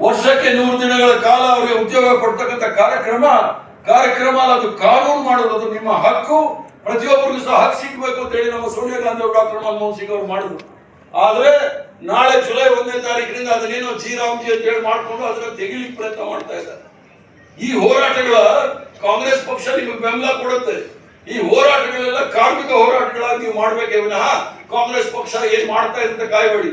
ವರ್ಷಕ್ಕೆ 100 ದಿನಗಳ ಕಾಲ ಅವರಿಗೆ ಉದ್ಯೋಗ ಕೊಡ್ತಕ್ಕಂಥ ಕಾರ್ಯಕ್ರಮ ಅದು ಕಾನೂನು ಮಾಡೋದು ನಿಮ್ಮ ಹಕ್ಕು. ಪ್ರತಿಯೊಬ್ಬರಿಗೂ ಸಹ ಹಕ್ಕು ಸಿಗಬೇಕು ಅಂತ ಹೇಳಿ ನಮ್ಮ ಸೋನಿಯಾ ಗಾಂಧಿ ಅವರು, ಡಾಕ್ಟರ್ ಮನಮೋಹನ್ ಸಿಂಗ್ ಅವರು ಮಾಡಿದ್ರು. ಆದ್ರೆ ನಾಳೆ ಜುಲೈ 1ನೇ ತಾರೀಕಿನಿಂದ ಅದನ್ನೇನೋ ಜಿ ಅಂತ ಹೇಳಿ ಮಾಡ್ಕೊಂಡು ಅದನ್ನ ತೆಗಿಲಿಕ್ಕೆ ಪ್ರಯತ್ನ ಮಾಡ್ತಾ ಇದ್ದಾರೆ. ಈ ಹೋರಾಟಗಳ ಕಾಂಗ್ರೆಸ್ ಪಕ್ಷ ನಿಮಗೆ ಬೆಂಬಲ ಕೊಡುತ್ತೆ. ಈ ಹೋರಾಟಗಳೆಲ್ಲ ಕಾರ್ಮಿಕ ಹೋರಾಟಗಳಾಗಿ ನೀವು ಮಾಡ್ಬೇಕೇ ವಿನಃ ಕಾಂಗ್ರೆಸ್ ಪಕ್ಷ ಏನ್ ಮಾಡ್ತಾ ಇರುತ್ತೆ ಕಾಯ್ಬೇಡಿ.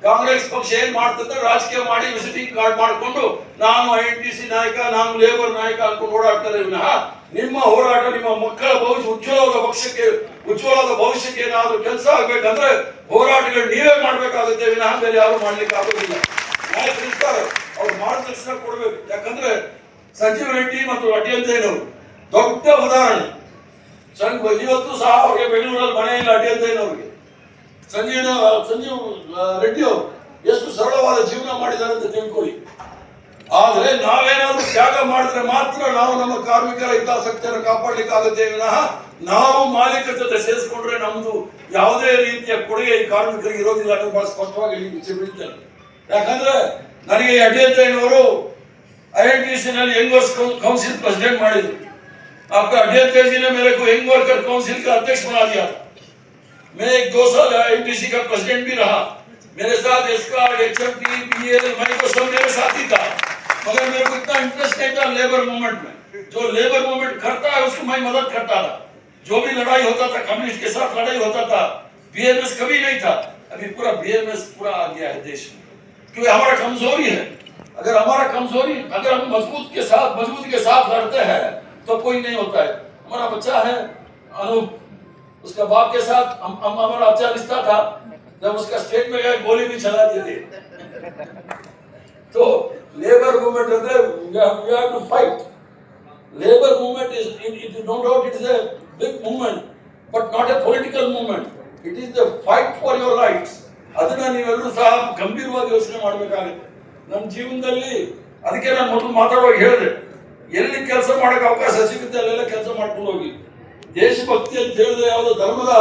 ಕಾಂಗ್ರೆಸ್ ಪಕ್ಷ ಏನ್ ಮಾಡ್ತದೆ, ರಾಜಕೀಯ ಮಾಡಿ ವಿಸಿಟಿಂಗ್ ಕಾರ್ಡ್ ಮಾಡಿಕೊಂಡು ನಾನು INTC ನಾಯಕ, ನಾನು ಲೇಬರ್ ನಾಯಕ ಅನ್ಕೊಂಡು ಓಡಾಡ್ತಾರೆ ವಿನಃ ನಿಮ್ಮ ಹೋರಾಟ, ನಿಮ್ಮ ಮಕ್ಕಳ ಉಜ್ವಲವಾದ ಭವಿಷ್ಯಕ್ಕೆ ಏನಾದ್ರು ಕೆಲಸ ಆಗ್ಬೇಕಂದ್ರೆ ಹೋರಾಟಗಳು ನೀವೇ ಮಾಡ್ಬೇಕಾಗುತ್ತೆ ವಿನಃ ಬೇರೆ ಯಾರು ಮಾಡ್ಲಿಕ್ಕೆ ಆಗೋದಿಲ್ಲ. ನಾಯಕರಿರ್ತಾರೆ, ಅವ್ರು ಮಾರ್ಗದರ್ಶನ ಕೊಡ್ಬೇಕು. ಯಾಕಂದ್ರೆ ಸಂಜೀವ್ ರೆಡ್ಡಿ ಮತ್ತು ಅಡ್ಡಿಯಂತಯ್ಯನವರು ದೊಡ್ಡ ಉದಾಹರಣೆ. ಇವತ್ತು ಸಹ ಅವ್ರಿಗೆ ಬೆಂಗಳೂರಲ್ಲಿ ಮನೆ ಇಲ್ಲ ಅಡ್ಡಿಯಂತಯ್ಯನವ್ರಿಗೆ. ಸಂಜೀವ್ ರೆಡ್ಡಿ ಅವರು ಎಷ್ಟು ಸರಳವಾದ ಜೀವನ ಮಾಡಿದ್ದಾರೆ ಅಂತ ತಿಳ್ಕೊಳ್ಳಿ. ಆದ್ರೆ ನಾವೇನಾದ್ರೂ ತ್ಯಾಗ ಮಾಡಿದ್ರೆ ಮಾತ್ರ ನಾವು ನಮ್ಮ ಕಾರ್ಮಿಕರ ಹಿತಾಸಕ್ತಿಯನ್ನು ಕಾಪಾಡ್ಲಿಕ್ಕೆ ಆಗುತ್ತೆ ವಿನಃ ನಾವು ಮಾಲೀಕರ ಜೊತೆ ಸೇರಿಸ್ಕೊಂಡ್ರೆ ನಮ್ದು ಯಾವುದೇ ರೀತಿಯ ಕೊಡುಗೆ ಈ ಕಾರ್ಮಿಕರಿಗೆ ಇರೋದಿಲ್ಲ ಅನ್ನೋದು ಬಹಳ ಸ್ಪಷ್ಟವಾಗಿ ಇಲ್ಲಿ ಬಿಡ್ತೇನೆ. ಯಾಕಂದ್ರೆ ನನಗೆ ಅಡ್ಡಿಯಂತಯ್ಯನವರು INTC ನಲ್ಲಿ ಯಂಗ್ ವರ್ಕರ್ಸ್ काउंसिल प्रेसिडेंट ಮಾಡಿದ್ರು. आपका अड्डियंतय जी ने मेरे को यंग वर्कर काउंसिल का अध्यक्ष बना दिया. मैं 2 साल INTC का प्रेसिडेंट भी रहा. मेरे साथ एस्कॉर्ट, HMT, BL, मैं तो सब मेरे साथ ही था. मगर मेरे को इतना इंटरेस्ट नहीं था लेबर मूवमेंट में. जो लेबर मूवमेंट करता है उसको मैं मदद करता था. जो भी लड़ाई होता था, कम्युनिस्ट के साथ लड़ाई होता था. BMS कभी नहीं था. अभी पूरा BMS पूरा आ गया है देश में, क्योंकि हमारा कमजोरी है. अगर हम मजबूती के साथ लड़ते हैं तो कोई नहीं होता है. हमारा बच्चा है अनूप, उसका बाप के साथ हमारा अच्छा रिश्ता था. जब उसका स्टेट में गए गोली भी चला दिए थे. तो labour movement we have to fight. Labor movement is no doubt it is a big movement, but not a political movement. It is the fight for your rights. ಅದನ್ನ ನೀವೆಲ್ಲರೂ ಸಹ ಗಂಭೀರವಾಗಿ ಯೋಚನೆ ಮಾಡಬೇಕಾಗುತ್ತೆ. ನಮ್ಮ ಜೀವನದಲ್ಲಿ ಅದಕ್ಕೆ ನಾನು ಮೊದಲು ಮಾತಾಡುವಾಗ ಹೇಳಿದೆ, ಎಲ್ಲಿ ಕೆಲಸ ಮಾಡಕ್ಕೆ ಅವಕಾಶ ಸಿಗುತ್ತೆ ಅಲ್ಲೆಲ್ಲ ಕೆಲಸ ಮಾಡ್ಕೊಂಡು ಹೋಗಿ. ದೇಶಭಕ್ತಿ ಅಂತ ಹೇಳಿದ್ರೆ ಯಾವುದೋ ಧರ್ಮದ